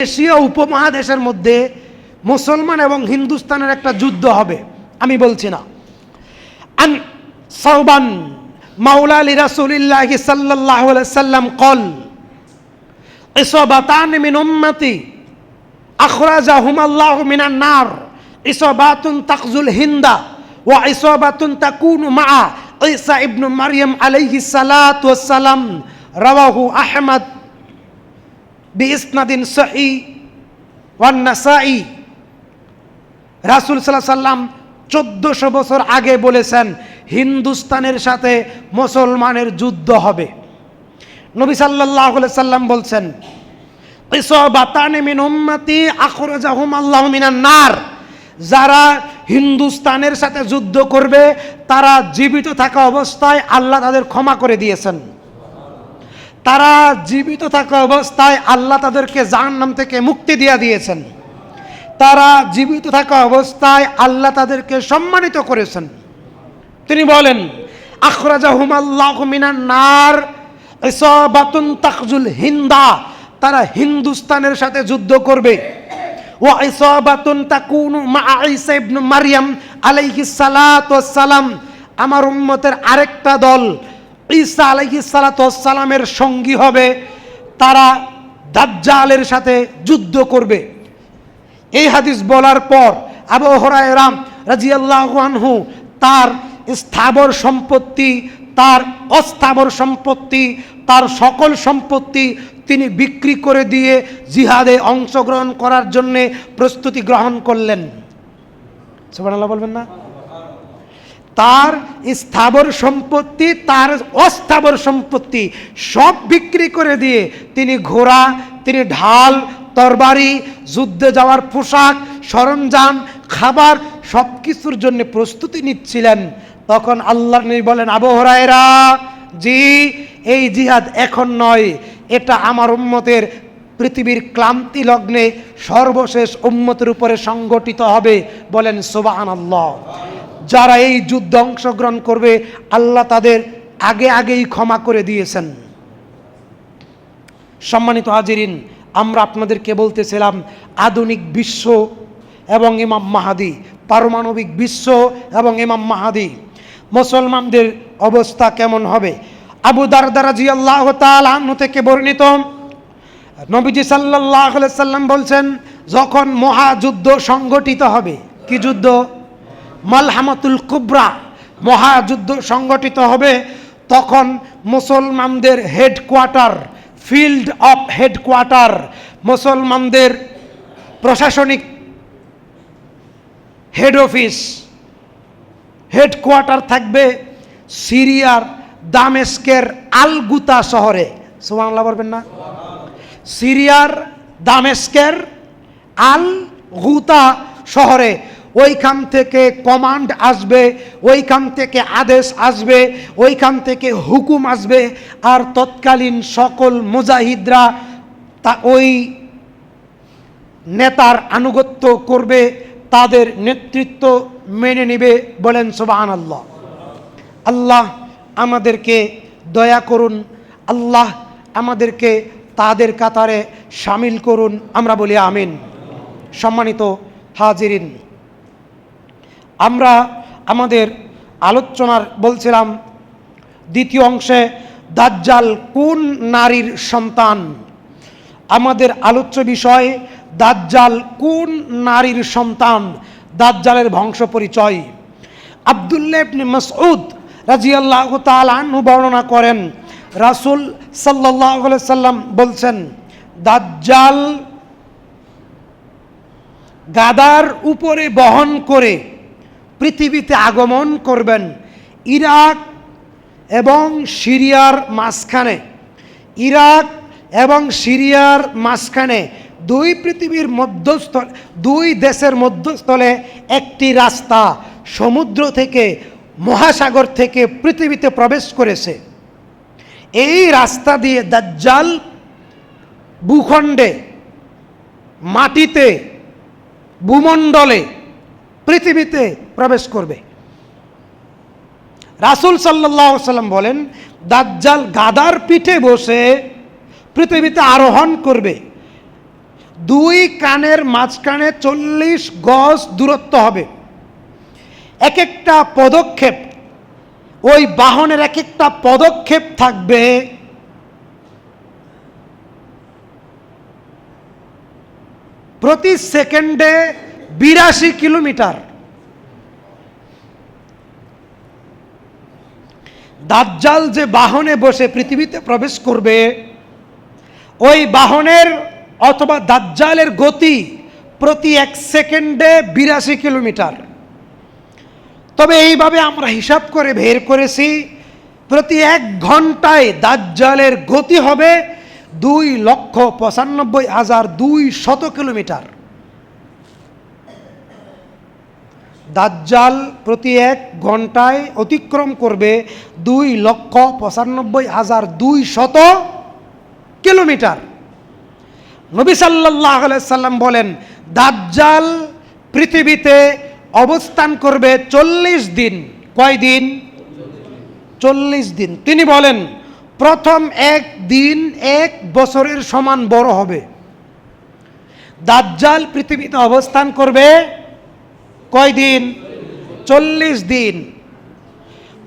Asia উপমহাদেশের মধ্যে মুসলমান এবং হিন্দুস্তানের একটা যুদ্ধ হবে, আমি বলছি না। আন সাওবান মাওলা লিরাসূলিল্লাহি সাল্লাল্লাহু আলাইহি সাল্লাম قال ইসাবাতান মিন উম্মতি আখরাজাহুমাল্লাহু মিনান নার ইসাবাতুন তাকজুল হিন্দা ওয়া ইসাবাতুন তাকুনু মা ঈসা ইবনে মারইয়াম আলাইহিস সালাতু ওয়াস সালাম রাওয়াহু আহমদ বিইসনাদিন সহিহ ওয়ান নাসাঈ। রাসূল সাল্লাল্লাহু আলাইহি সাল্লাম 1400 বছর আগে বলেছেন হিন্দুস্তানের সাথে মুসলমানের যুদ্ধ হবে। নবী সাল্লাল্লাহু আলাইহি সাল্লাম বলছেন ইসাবাতান মিন উম্মতি আখরাজাহুমাল্লাহু মিনান নার, যারা হিন্দুস্তানের সাথে যুদ্ধ করবে তারা জীবিত থাকা অবস্থায় আল্লাহ তাদের ক্ষমা করে দিয়েছেন। তারা জীবিত থাকা অবস্থায় আল্লাহ তাদেরকে জাহান্নাম থেকে মুক্তি দিয়ে দিয়েছেন। তারা জীবিত থাকা অবস্থায় আল্লাহ তাদেরকে সম্মানিত করেছেন। তিনি বলেন আখরাজাহুমাল্লাহু মিনান নার ইসাবাতুন তাকজুল হিন্দা, তারা হিন্দুস্তানের সাথে যুদ্ধ করবে। ওয়া ইসাবাতুন তাকুনু মা ঈসা ইবনে মারইয়াম আলাইহিস সালাতু ওয়াস সালাম, আমার উম্মতের আরেকটা দল ঈসা আলাইহিস সালাতু ওয়াস সালামের সঙ্গী হবে, তারা দাজ্জালের সাথে যুদ্ধ করবে। এই হাদিস বলার পর আবু হুরায়রা রাদিয়াল্লাহু আনহু তার স্থাবর সম্পত্তি, তার অস্থাবর সম্পত্তি, তার সকল সম্পত্তি তিনি বিক্রি করে দিয়ে জিহাদে অংশগ্রহণ করার জন্য প্রস্তুতি গ্রহণ করলেন। সুবহানাল্লাহ বলবেন না? তার স্থাবর সম্পত্তি, তার অস্থাবর সম্পত্তি সব বিক্রি করে দিয়ে তিনি ঘোড়া, তিনি ঢাল, তরবারি, যুদ্ধে যাওয়ার পোশাক, সরঞ্জাম, খাবার সব কিছুর জন্য প্রস্তুতি নিচ্ছিলেন। তখন আল্লাহর নবী বলেন আবু হুরায়রা, জি এই জিহাদ এখন নয়, এটা আমার উম্মতের পৃথিবীর ক্লান্তি লগ্নে সর্বশেষ উম্মতের উপরে সংগঠিত হবে। বলেন সুবহানাল্লাহ। যারা এই যুদ্ধে অংশগ্রহণ করবে আল্লাহ তাদের আগেই ক্ষমা করে দিয়েছেন। সম্মানিত হাজিরিন, আমরা আপনাদেরকে বলতেছিলাম আধুনিক বিশ্ব এবং ইমাম মাহাদি, পারমাণবিক বিশ্ব এবং ইমাম মাহাদি, মুসলমানদের অবস্থা কেমন হবে। আবু দারদা রাদিয়াল্লাহু তাআলা আনহু থেকে বর্ণিত, নবীজি সাল্লাল্লাহু আলাইহি সাল্লাম বলছেন যখন মহাযুদ্ধ সংগঠিত হবে, কি যুদ্ধ? মালহামাতুল কুবরা, মহাযুদ্ধ সংগঠিত হবে, তখন মুসলমানদের হেডকোয়ার্টার, ফিল্ড অফ হেডকোয়ার্টার, মুসলমানদের প্রশাসনিক হেড অফিস, হেডকোয়ার্টার থাকবে সিরিয়ার দামেস্কের আল-গুতা শহরে। সুবহানাল্লাহ বলবেন না? সিরিয়ার দামেস্কের আল-গুতা শহরে। ওইখান থেকে কমান্ড আসবে, ওইখান থেকে আদেশ আসবে, ওইখান থেকে হুকুম আসবে, আর তৎকালীন সকল মুজাহিদরা তা ওই নেতার আনুগত্য করবে, তাদের নেতৃত্ব মেনে নেবে। বলেন সুবহানাল্লাহ। আল্লাহ আমাদেরকে দয়া করুন, আল্লাহ আমাদেরকে তাদের কাতারে শামিল করুন, আমরা বলি আমিন। সম্মানিত হাজিরিন, আমরা আমাদের আলোচনার বলছিলাম দ্বিতীয় অংশে দাজ্জাল কোন নারীর সন্তান। আমাদের আলোচ্য বিষয় দাজ্জাল কোন নারীর সন্তান, দাজ্জালের বংশ পরিচয়। আব্দুল্লাহ ইবনে মাসউদ রাদিয়াল্লাহু তাআলা আনহু বর্ণনা করেন রাসূল সাল্লাল্লাহু আলাইহি সাল্লাম বলছেন দাজ্জাল গাদার উপরে বহন করে পৃথিবীতে আগমন করবেন ইরাক এবং সিরিয়ার মাঝখানে। ইরাক এবং সিরিয়ার মাঝখানে দুই পৃথিবীর মধ্যস্থল, দুই দেশের মধ্যস্থলে একটি রাস্তা সমুদ্র থেকে, মহাসাগর থেকে পৃথিবীতে প্রবেশ করেছে। এই রাস্তা দিয়ে দাজ্জাল ভূখণ্ডে, মাটিতে, ভূমণ্ডলে, পৃথিবীতে প্রবেশ করবে। রাসূল সাল্লাল্লাহু আলাইহি সাল্লাম বলেন দাজ্জাল গাদার পিঠে বসে পৃথিবীতে আরোহণ করবে। দুই কানের মাঝখানে 40 গজ দূরত্ব হবে। এক একটা পদক্ষেপ, ওই বাহনের এক একটা পদক্ষেপ থাকবে প্রতি সেকেন্ডে 82 কিলোমিটার। দাজ্জাল যে বাহনে বসে পৃথিবীতে প্রবেশ করবে, ওই বাহনের অথবা দাজ্জালের গতি প্রতি 1 সেকেন্ডে 82 কিলোমিটার। তবে এইভাবে আমরা হিসাব করে বের করেছি, প্রতি 1 ঘন্টায় দাজ্জালের গতি হবে 2,95,200 কিলোমিটার। দাজ্জাল প্রতি 1 ঘন্টায় অতিক্রম করবে 2,95,200 কিলোমিটার। নবী সাল্লাল্লাহু আলাইহি সাল্লাম বলেন, দাজ্জাল পৃথিবীতে অবস্থান করবে 40 দিন। কয় দিন? 40 দিন। তিনি বলেন, প্রথম 1 দিন 1 বছরের সমান বড় হবে। দাজ্জাল পৃথিবীতে অবস্থান করবে কয় দিন? 40 দিন।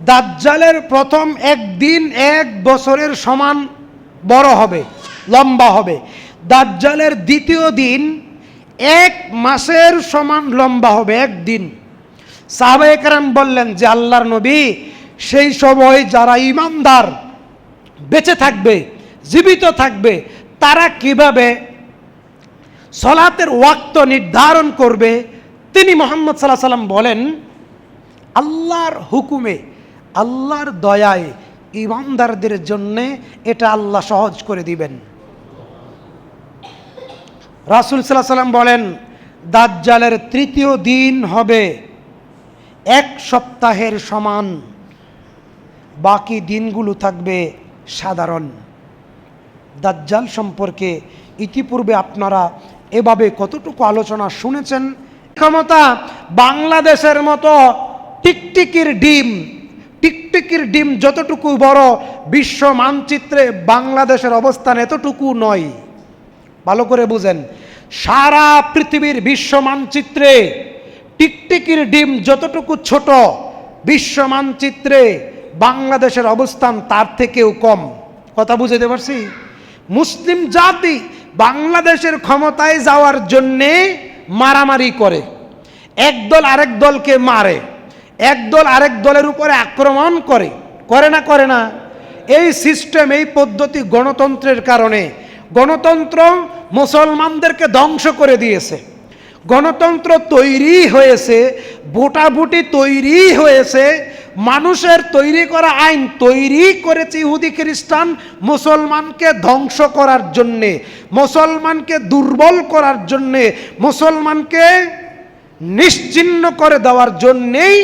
দাজ্জালের প্রথম 1 দিন 1 বছরের সমান বড় হবে, লম্বা হবে। দাজ্জালের দ্বিতীয় দিন 1 মাসের সমান লম্বা হবে, 1 দিন। সাহাবায়ে কেরাম বললেন যে আল্লাহর নবী, সেই সময় যারা ঈমানদার বেঁচে থাকবে, জীবিত থাকবে, তারা কিভাবে সলাতের ওয়াক্ত নির্ধারণ করবে? তিনি মুহাম্মদ সাল্লাল্লাহু আলাইহি সাল্লাম বলেন, আল্লাহর হুকুমে, আল্লাহর দয়ায় ঈমানদারদের জন্য এটা আল্লাহ সহজ করে দিবেন। রাসূল সাল্লাল্লাহু আলাইহি সাল্লাম বলেন, দাজ্জালের তৃতীয় দিন হবে 1 সপ্তাহের সমান, বাকি দিনগুলো থাকবে সাধারণ। দাজ্জাল সম্পর্কে ইতিপূর্বে আপনারা এভাবে কতটুকু আলোচনা শুনেছেন? ক্ষমতা বাংলাদেশের মতো টিকটিকির ডিম, টিকটিকির ডিম যতটুকু বড়, বিশ্ব মানচিত্রে বাংলাদেশের অবস্থান এতটুকু নয়। ভালো করে বুঝেন, সারা পৃথিবীর বিশ্ব মানচিত্রে টিকটিকির ডিম যতটুকু ছোট, বিশ্ব মানচিত্রে বাংলাদেশের অবস্থান তার থেকেও কম। কথা বুঝতে পারছি? মুসলিম জাতি বাংলাদেশের ক্ষমতায় যাওয়ার জন্যে মারামারি করে, একদল আরেক দলকে মারে, একদল আরেক দলের উপরে আক্রমণ করে, করে না? করে না? এই সিস্টেম, এই পদ্ধতি গণতন্ত্রের কারণে। গণতন্ত্র মুসলমানদেরকে ধ্বংস করে দিয়েছে। গণতন্ত্র তৈরি হয়েছে, ভোটাভুটি তৈরি হয়েছে, মানুষের তৈরি করা আইন তৈরি করেছে ইহুদি খ্রিস্টান মুসলমানকে ধ্বংস করার জন্যে, মুসলমানকে দুর্বল করার জন্যে, মুসলমানকে নিশ্চিহ্ন করে দেওয়ার জন্যেই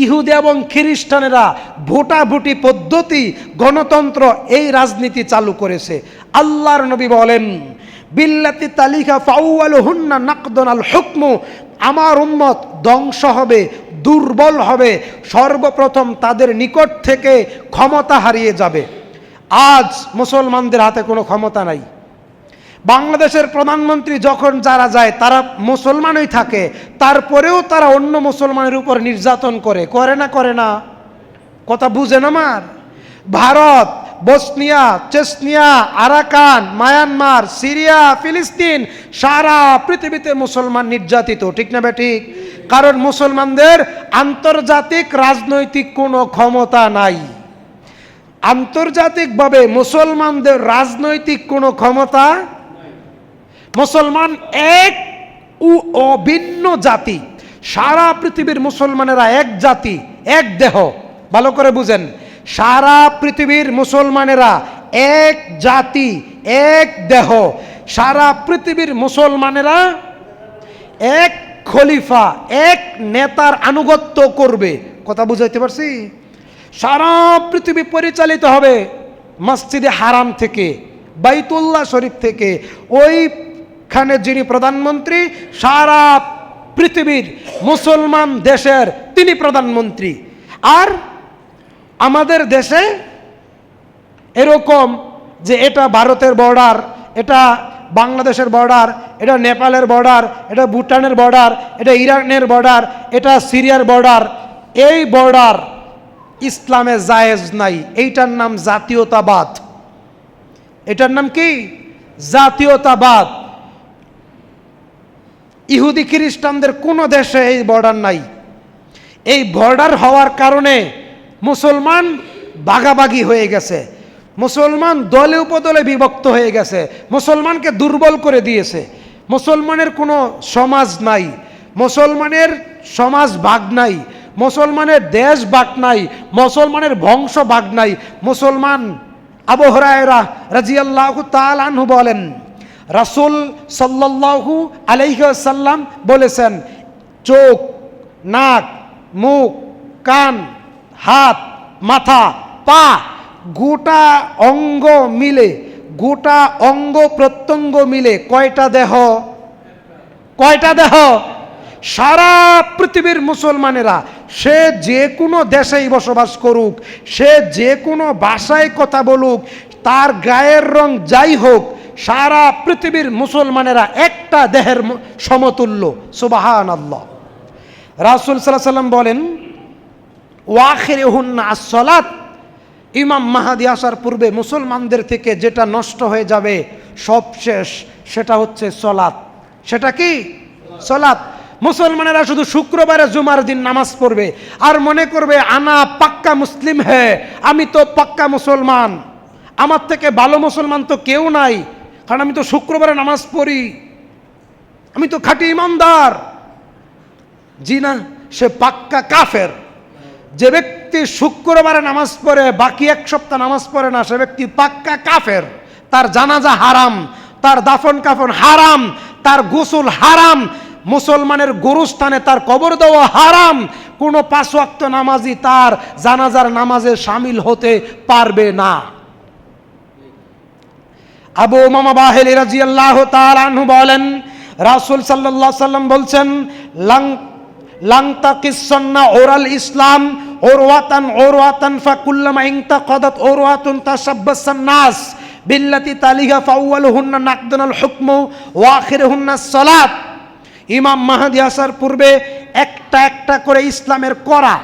ইহুদি এবং খ্রিস্টানেরা ভোটাভুটি পদ্ধতি, গণতন্ত্র, এই রাজনীতি চালু করেছে। আল্লাহর নবী বলেন, বিল্লাতি তালিকা ফাউয়ালুহুন্না নাকদুন আল হুকমু, আমার উম্মত ধ্বংস হবে, দুর্বল হবে, সর্বপ্রথম তাদের নিকট থেকে ক্ষমতা হারিয়ে যাবে। আজ মুসলমানদের হাতে কোনো ক্ষমতা নাই। বাংলাদেশের প্রধানমন্ত্রী যখন যারা যায় তারা মুসলমানই থাকে, তারপরেও তারা অন্য মুসলমানের উপর নির্যাতন করে, করে না? করে না? কথা বুঝেন আমার? Bharat, Bosnia, Chechnya, Arakan, Myanmar, Syria, ফিলিস্তিন, সারা পৃথিবীতে মুসলমান নির্যাতিত, ঠিক না ঠিক? কারণ মুসলমানদের আন্তর্জাতিক রাজনৈতিক কোনো ক্ষমতা নাই। আন্তর্জাতিকভাবে মুসলমানদের রাজনৈতিক কোনো ক্ষমতা, মুসলমান এক ও অভিন্ন জাতি, সারা পৃথিবীর মুসলমানেরা এক জাতি, এক দেহ। ভালো করে বুঝেন, সারা পৃথিবীর মুসলমানেরা এক জাতি, এক দেহ। সারা পৃথিবীর মুসলমানেরা এক খলিফা, এক নেতার আনুগত্য করবে। কথা বুঝাইতে পারছি? সারা পৃথিবী পরিচালিত হবে মসজিদে হারাম থেকে, বাইতুল্লাহ শরীফ থেকে। ওইখানে যিনি প্রধানমন্ত্রী, সারা পৃথিবীর মুসলমান দেশের তিনি প্রধানমন্ত্রী। আর আমাদের দেশে এরকম যে এটা ভারতের বর্ডার, এটা বাংলাদেশের বর্ডার, এটা নেপালের বর্ডার, এটা ভুটানের বর্ডার, এটা ইরানের বর্ডার, এটা সিরিয়ার বর্ডার। এই বর্ডার ইসলামে জায়েজ নাই। এইটার নাম জাতীয়তাবাদ। এটার নাম কি? জাতীয়তাবাদ। ইহুদি খ্রিস্টানদের কোনো দেশে এই বর্ডার নাই। এই বর্ডার হওয়ার কারণে মুসলমান ভাগাভাগি হয়ে গেছে, মুসলমান দলে উপদলে বিভক্ত হয়ে গেছে, মুসলমানকে দুর্বল করে দিয়েছে। মুসলমানের কোনো সমাজ নাই, মুসলমানের সমাজ ভাগ নাই, মুসলমানের দেশ ভাগ নাই, মুসলমানের বংশ ভাগ নাই। মুসলমান আবু হুরায়রা রাদিয়াল্লাহু তাআলা আনহু বলেন, রাসূল সাল্লাল্লাহু আলাইহি ওয়াসাল্লাম বলেছেন, চোখ, নাক, মুখ, কান, হাত, মাথা, পা, গোটা অঙ্গ মিলে, গোটা অঙ্গ প্রত্যঙ্গ মিলে কয়টা দেহ? কয়টা দেহ? সারা পৃথিবীর মুসলমানেরা, সে যে কোনো দেশেই বসবাস করুক, সে যে কোনো ভাষায় কথা বলুক, তার গায়ের রং যাই হোক, সারা পৃথিবীর মুসলমানেরা একটা দেহের সমতুল্য। সুবহানাল্লাহ। রাসূল সাল্লাল্লাহু আলাইহি ওয়াসাল্লাম বলেন, ওয়াখিরুহুন্না আস-সালাত, ইমাম মাহদী আসার পূর্বে মুসলমানদের থেকে যেটা নষ্ট হয়ে যাবে সবশেষ, সেটা হচ্ছে সালাত। সেটা কি? সালাত। মুসলমানেরা শুধু শুক্রবারে জুমার দিন নামাজ পড়বে আর মনে করবে আনা পাক্কা মুসলিম হে, আমি তো পাক্কা মুসলমান, আমার থেকে ভালো মুসলমান তো কেউ নাই, কারণ আমি তো শুক্রবারে নামাজ পড়ি, আমি তো খাঁটি ইমানদার। জি না, সে পাক্কা কাফের। যে ব্যক্তি শুক্রবারে নামাজ পড়ে বাকি এক সপ্তাহ নামাজ পড়ে না, সে ব্যক্তি পাক্কা কাফের। তার জানাজা হারাম, তার দাফন কাফন হারাম, তার গোসল হারাম, মুসলমানের গোরস্থানে তার কবর দেওয়া হারাম। কোনো 5 ওয়াক্ত নামাজি তার জানাজার নামাজে শামিল হতে পারবে না। আবু উমামা বাহিলি রাদিয়াল্লাহু তাআলা আনহু বলেন, রাসূল সাল্লাল্লাহু আলাইহি ওয়াসাল্লাম বলছেন, লাং তাকিসন্না ওরাল ইসলাম ওরওয়াতান ওরওয়াতান ফাকুল্লামা ইনতাকাদাত ওরওয়াতুন তাশাব্বাসান নাস বিল্লাতি তালিহা ফাওয়ালুহুন্না নাকদানাল হুকমু ওয়া আখিরুহুন্না সালাত। ইমাম মাহদী আসার পূর্বে একটা একটা করে ইসলামের করা,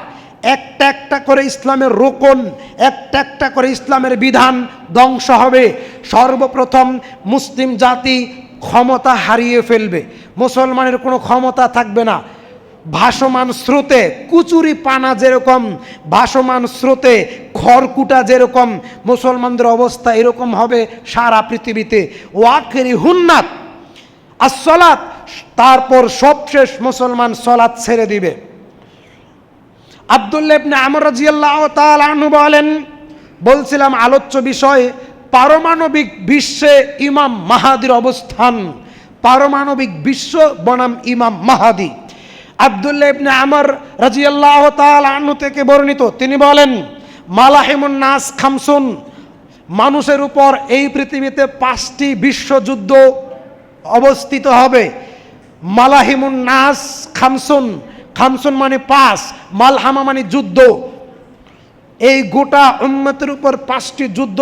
একটা একটা করে ইসলামের রোকন, একটা একটা করে ইসলামের বিধান ধ্বংস হবে। সর্বপ্রথম মুসলিম জাতি ক্ষমতা হারিয়ে ফেলবে, মুসলমানের কোনো ক্ষমতা থাকবে না। ভাসমান স্রোতে কুচুরি পানা যেরকম, ভাসমান স্রোতে খড়কুটা যেরকম, মুসলমানদের অবস্থা এরকম হবে সারা পৃথিবীতে। ওয়াখিরুহুন্নাত as-সালাত, তারপর সবশেষ মুসলমান সালাত ছেড়ে দিবে। আব্দুল্লাহ ইবনে আমর রাদিয়াল্লাহু তাআলা আনহু বলেন, বলছিলাম আলোচ্য বিষয় পারমাণবিক বিশ্বে ইমাম মাহাদির অবস্থান। পারমাণবিক বিশ্ব বনাম ইমাম মাহাদি। আব্দুল্লাহ ইবনে আমর রাদিয়াল্লাহু তাআলা আনহু থেকে বর্ণিত, তিনি বলেন, মালাহিমুন নাস খামসুন, মানুষের উপর এই পৃথিবীতে 5টি বিশ্বযুদ্ধ অবস্থিত হবে। মালাহিমুন নাস খামসুন, খামসুন মানে 5, মালহামা মানে যুদ্ধ। এই গোটা উম্মতের উপর 5টি যুদ্ধ